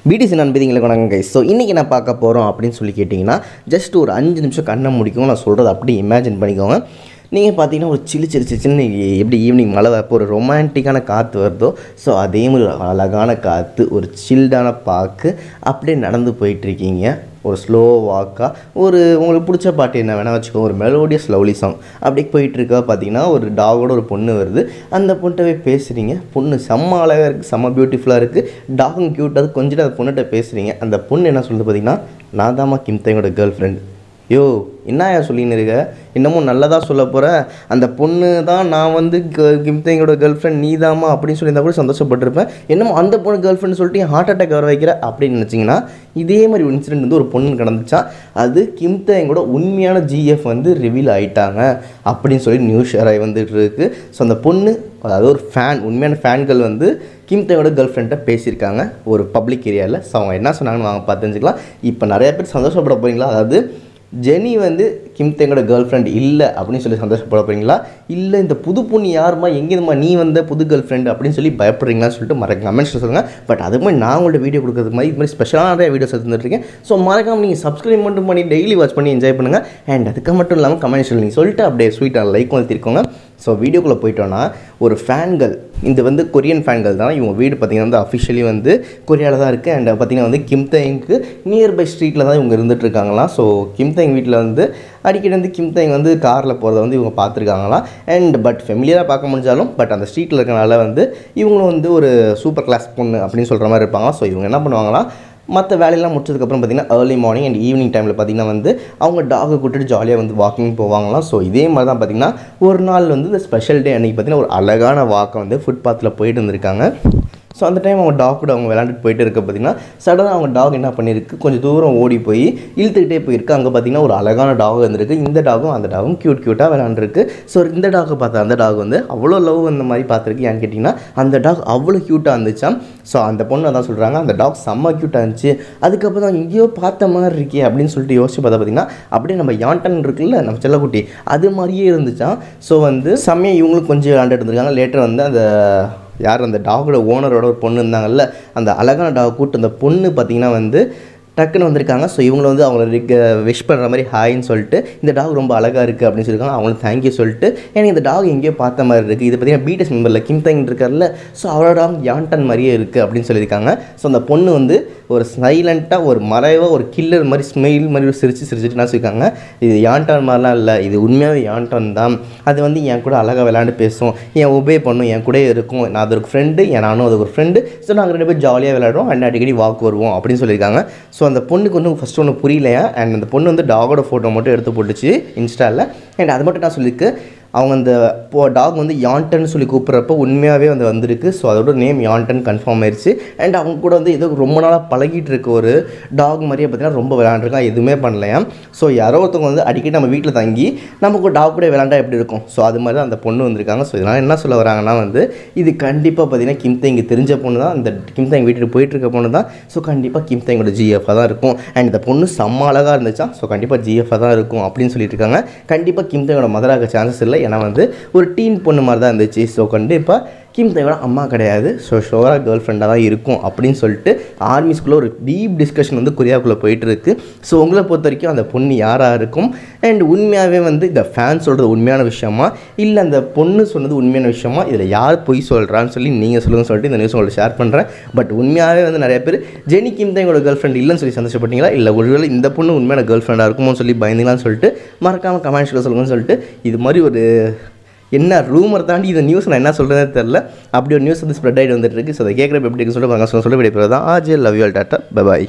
BDC நண்பதிங்களுக்கு வணக்கம் guys. So இன்றைக்கி நான் பார்க்க போகிறோம் அப்படின்னு சொல்லி கேட்டிங்கன்னா ஜஸ்ட் ஒரு 5 நிமிஷம் கண்ணை முடிக்கும். நான் சொல்கிறது அப்படி இமேஜின் பண்ணிக்கோங்க. நீங்கள் பார்த்தீங்கன்னா ஒரு சின்ன எப்படி ஈவினிங் மழை வரப்போ ஒரு ரொமான்டிக்கான காற்று வருதோ, ஸோ அதே மாதிரி ஒரு அழகான காற்று, ஒரு சில்டான பாக்கு அப்படியே நடந்து போயிட்டுருக்கீங்க. ஒரு ஸ்லோ வாக்காக ஒரு உங்களுக்கு பிடிச்ச பாட்டு என்ன வேணால் வச்சுக்கோங்க, ஒரு மெலோடியஸ் லவ்லி சாங் அப்படி போயிட்டுருக்கா. பார்த்தீங்கன்னா ஒரு டாகோட ஒரு பொண்ணு வருது. அந்த பொண்ணுகிட்ட பேசுகிறீங்க. பொண்ணு செம்ம அழகாக இருக்குது, செம்ம பியூட்டிஃபுல்லாக இருக்குது, டாகும் க்யூட்டாக கொஞ்சம் அந்த பொண்ணுகிட்ட பேசுகிறீங்க. அந்த பொண்ணு என்ன சொல்லுது பார்த்தீங்கன்னா, நான் தாம்மா கிம்தேங்கோட கேர்ள் ஃப்ரெண்ட். யோ என்னையா சொல்லின்னு இருக்க, இன்னமும் நல்லதாக சொல்ல போகிற, அந்த பொண்ணு தான் நான் வந்து கிம்தேங்கோட கேர்ள் ஃப்ரெண்ட் நீ தாமா அப்படின்னு சொல்லியிருந்தா கூட சந்தோஷப்பட்டிருப்பேன். என்னமோ அந்த பொண்ணு கேர்ள் ஃப்ரெண்ட் சொல்லிட்டு ஹார்ட் அட்டாக் வர வைக்கிற அப்படின்னு நினச்சிங்கன்னா, இதே மாதிரி ஒரு இன்சிடென்ட் வந்து ஒரு பொண்ணு நடந்துச்சா. அது கிம்தேங்கோட உண்மையான ஜிஎஃப் வந்து ரிவீல் ஆகிட்டாங்க அப்படின்னு சொல்லி நியூஸ் ஷேர் ஆகி வந்துட்டு இருக்கு. ஸோ அந்த பொண்ணு, அதாவது ஒரு உண்மையான ஃபேன்கள் வந்து கிம்தேங்கோட கேர்ள் ஃப்ரெண்ட்டை பேசியிருக்காங்க ஒரு பப்ளிக் ஏரியாவில். ஸோ அவங்க என்ன சொன்னாங்கன்னு வாங்க பார்த்து தெரிஞ்சுக்கலாம். இப்போ நிறைய பேர் சந்தோஷப்பட போகிறீங்களா, அதாவது ஜெனி வந்து கிம்தேங்கோட கேர்ள் ஃப்ரெண்ட் இல்லை அப்படின்னு சொல்லி சந்தோஷப்பட போகிறீங்களா, இல்லை இந்த புது பொண்ணு யாருமா, எங்கேருமா நீ வந்த புது கேர்ள் ஃப்ரெண்ட் அப்படின்னு சொல்லி பயப்படுறீங்களான்னு சொல்லிட்டு மறக்க கமெண்ட்ஸில் சொல்லுங்கள். பட் அது மாதிரி நான் உங்கள்ட்ட வீடியோ கொடுக்குறது மாதிரி இது மாதிரி ஸ்பெஷலான நிறைய வீடியோஸ் எடுத்துருக்கேன். ஸோ மறக்காமல் நீங்கள் சப்ஸ்கிரைப் மட்டும் பண்ணி டெய்லி வாட்ச் பண்ணி என்ஜாய் பண்ணுங்கள். அண்ட் அதுக்கு மட்டும் இல்லாமல் கமெண்ட்ஸில் நீங்கள் சொல்லிட்டு அப்படியே ஸ்வீட்டாக லைக் வளர்த்திருக்கோங்க. ஸோ வீடியோக்குள்ளே போயிட்டோன்னா, ஒரு ஃபேன்கள், இது வந்து கொரியன் ஃபேன்கள் தான். இவங்க வீடு பார்த்திங்கன்னா வந்து அஃபிஷியலி வந்து கொரியாவில் தான் இருக்குது. அண்ட் பார்த்திங்கன்னா வந்து கிம்தேங்க்கு நியர்பை ஸ்ட்ரீட்டில் தான் இவங்க இருந்துகிட்ருக்காங்களாம். ஸோ கிம்தேங் வீட்டில் வந்து அடிக்கடி வந்து கிம்தேங் வந்து காரில் போகிறத வந்து இவங்க பார்த்துருக்காங்களாம். அண்ட் பட் ஃபெமிலியராக பார்க்க முடிஞ்சாலும் பட் அந்த ஸ்ட்ரீட்டில் இருக்கனால வந்து இவங்களும் வந்து ஒரு சூப்பர் கிளாஸ் பொண்ணு அப்படின்னு சொல்கிற மாதிரி இருப்பாங்க. ஸோ இவங்க என்ன பண்ணுவாங்களா, மற்ற வேலையெல்லாம் முடிச்சதுக்கப்புறம் பார்த்திங்கன்னா ஏர்லி மார்னிங் அண்ட் ஈவினிங் டைமில் பார்த்திங்கன்னா வந்து அவங்க டாகை கூட்டிட்டு ஜாலியாக வந்து வாக்கிங் போவாங்களாம். ஸோ இதே மாதிரி தான் பார்த்திங்கன்னா ஒரு நாள் வந்து இந்த ஸ்பெஷல் டே அன்றைக்கி பார்த்திங்கன்னா ஒரு அழகான வாக்கை வந்து ஃபுட்பாத்தில் போயிட்டு இருந்திருக்காங்க. ஸோ அந்த டைம் அவங்க டாக் கூட அவங்க விளையாண்டுட்டு போயிட்டு இருக்க பார்த்திங்கன்னா சடனாக அவங்க டாக் என்ன பண்ணியிருக்கு, கொஞ்சம் தூரம் ஓடி போய் இழுத்துக்கிட்டே போயிருக்கு. அங்கே பார்த்திங்கன்னா ஒரு அழகான டாக் இருந்திருக்கு. இந்த டாகும் அந்த டாகும் க்யூட்டாக விளையாண்டுருக்கு. ஸோ இந்த டாகை பார்த்த அந்த டாக் வந்து அவ்வளோ லவ் அந்த மாதிரி பார்த்துருக்கு. ஏன்னு கேட்டிங்கன்னா அந்த டாக் அவ்வளோ க்யூட்டாக இருந்துச்சாம். ஸோ அந்த பொண்ணு அதான் சொல்கிறாங்க, அந்த டாக் செம்ம க்யூட்டாக இருந்துச்சு. அதுக்கப்புறம் தான் எங்கேயோ பார்த்த மாதிரி இருக்கே அப்படின்னு சொல்லிட்டு யோசிச்சு பார்த்தா பார்த்திங்கன்னா அப்படியே நம்ம யாண்டன் இருக்குல்ல நம்ம செல்லக்குட்டி, அது மாதிரியே இருந்துச்சான். ஸோ வந்து செம்மையாக இவங்களுக்கு கொஞ்சம் விளையாண்டுட்டு இருந்திருக்காங்க. லேட்டர் வந்து அந்த யார் அந்த டாகோட ஓனரோட ஒரு பொண்ணு இருந்தாங்கல்ல, அந்த அழகான டாக் கூட்டு அந்த பொண்ணு பார்த்திங்கன்னா வந்து டக்குன்னு வந்திருக்காங்க. ஸோ இவங்களை வந்து அவங்கள விஷ் பண்ணுற மாதிரி ஹாய்ன்னு சொல்லிட்டு, இந்த டாக் ரொம்ப அழகாக இருக்குது அப்படின்னு சொல்லியிருக்காங்க. அவங்களுக்கு தேங்க்யூ சொல்லிட்டு, எனக்கு இந்த டாக் எங்கேயோ பார்த்த மாதிரி இருக்குது, இது பார்த்திங்கன்னா பிடிஎஸ் மெம்பரில் கிம்தேங் இருக்கார்ல, ஸோ அவரோட டாக் யாண்டன் மாதிரியே இருக்குது அப்படின்னு சொல்லியிருக்காங்க. ஸோ அந்த பொண்ணு வந்து ஒரு சைலண்ட்டாக ஒரு மறைவாக ஒரு கில்லர் மாதிரி ஸ்மெயில் மாதிரி சிரிச்சுட்டு என்ன சொல்லியிருக்காங்க, இது யாண்டன் மாதிரிலாம் இல்லை, இது உண்மையாகவே யாண்டன் தான். அது வந்து என் கூட அழகாக விளையாண்டு பேசும், என் ஒபே பண்ணும், என் கூட இருக்கும், நான் அது ஒரு ஃப்ரெண்டு, நானும் அது ஒரு ஃப்ரெண்டு. ஸோ நாங்கள் 2 பேர் ஜாலியாக விளையாடுறோம் அண்ட் அடிக்கடி வாக் வருவோம் அப்படின்னு சொல்லியிருக்காங்க. ஸோ அந்த பொண்ணுக்கு வந்து ஃபஸ்ட்டு ஒன்று புரியலையா. அண்ட் அந்த பொண்ணு வந்து டாகோட ஃபோட்டோ மட்டும் எடுத்து போட்டுச்சு இன்ஸ்டாவில். அண்ட் அது மட்டும் நான் சொல்லியிருக்கு, அவங்க அந்த டாக் வந்து யாண்டன் சொல்லி கூப்பிட்றப்போ உண்மையாகவே வந்து வந்திருக்கு. ஸோ அதோட நேம் யாண்டன் கன்ஃபார்ம் ஆயிடுச்சு. அண்ட் அவங்க கூட வந்து ஏதோ ரொம்ப நாளாக பழகிட்டு இருக்க ஒரு டாக் மாதிரியே பார்த்திங்கன்னா ரொம்ப விளையாண்டுருக்கான், எதுவுமே பண்ணலையாம். ஸோ யாரோ ஒருத்தவங்க வந்து அடிக்கடி நம்ம வீட்டில் தங்கி நமக்கு டாக் கூட விளையாண்டா எப்படி இருக்கும், ஸோ அது மாதிரி தான் அந்த பொண்ணு வந்திருக்காங்க. ஸோ இதனால் என்ன சொல்ல வராங்கன்னா வந்து இது கண்டிப்பாக பார்த்திங்கன்னா கிம்தேங்கு தெரிஞ்ச பொண்ணு தான், இந்த கிம்தேங் வீட்டுக்கு போயிட்டுருக்க பொண்ணு தான். ஸோ கண்டிப்பாக கிம்தேங்கோட ஜிஎஃபாக தான் இருக்கும். அண்ட் இந்த பொண்ணு செம்ம அழகாக இருந்துச்சா. ஸோ கண்டிப்பாக ஜிஎஃபாக தான் இருக்கும் அப்படின்னு சொல்லிட்டு இருக்காங்க. கண்டிப்பாக கிம்தேங்கோட மதராக சான்சஸ் இல்லை, ஏன்னா வந்து ஒரு டீன் பொண்ணு மாதிரி தான் இருந்துச்சு. ஸோ கண்டிப்பாக கிம்தேங்கோட அம்மா கிடையாது, ஸோ ஷோராக கேர்ள் ஃப்ரெண்டாக தான் இருக்கும் அப்படின்னு சொல்லிட்டு ஆர்மிஸ்குள்ளே ஒரு டீப் டிஸ்கஷன் வந்து கொரியாவுக்குள்ளே போயிட்டுருக்கு. ஸோ உங்களை பொறுத்த வரைக்கும் அந்த பொண்ணு யாராக இருக்கும், அண்ட் உண்மையாகவே வந்து இந்த ஃபேன் சொல்கிறது உண்மையான விஷயமா, இல்லை அந்த பொண்ணு சொன்னது உண்மையான விஷயமா, இதில் யார் பொய் சொல்கிறான்னு சொல்லி நீங்கள் சொல்லுங்கன்னு சொல்லிட்டு இந்த நியூஸ் உங்களுக்கு ஷேர் பண்ணுறேன். பட் உண்மையாகவே வந்து நிறைய பேர் ஜெனி கிம்தேங்கோட கேர்ள் ஃப்ரெண்ட் இல்லைன்னு சொல்லி சந்தோஷப்பட்டீங்களா, இல்லை ஒருவேளை இந்த பொண்ணு உண்மையான கேர்ள் ஃப்ரெண்டாக இருக்குமோன்னு சொல்லி பயந்துங்களான்னு சொல்லிட்டு மறக்காமல் கமெண்ட்ஸில் சொல்லுங்கன்னு சொல்லிட்டு, இது மாதிரி ஒரு என்ன ரூமர் தாண்டி இந்த நியூஸ் நான் என்ன சொல்கிறதே தெரில, அப்படி ஒரு நியூஸ் வந்து ஸ்ப்ரெட் ஆகிட்டு வந்துட்டு இருக்கு. ஸோ அதை கேட்குறப்ப எப்படி இருக்குன்னு சொல்லிட்டு சொல்ல விடைபெறுவது தான். ஆஜே love you all, tata bye bye.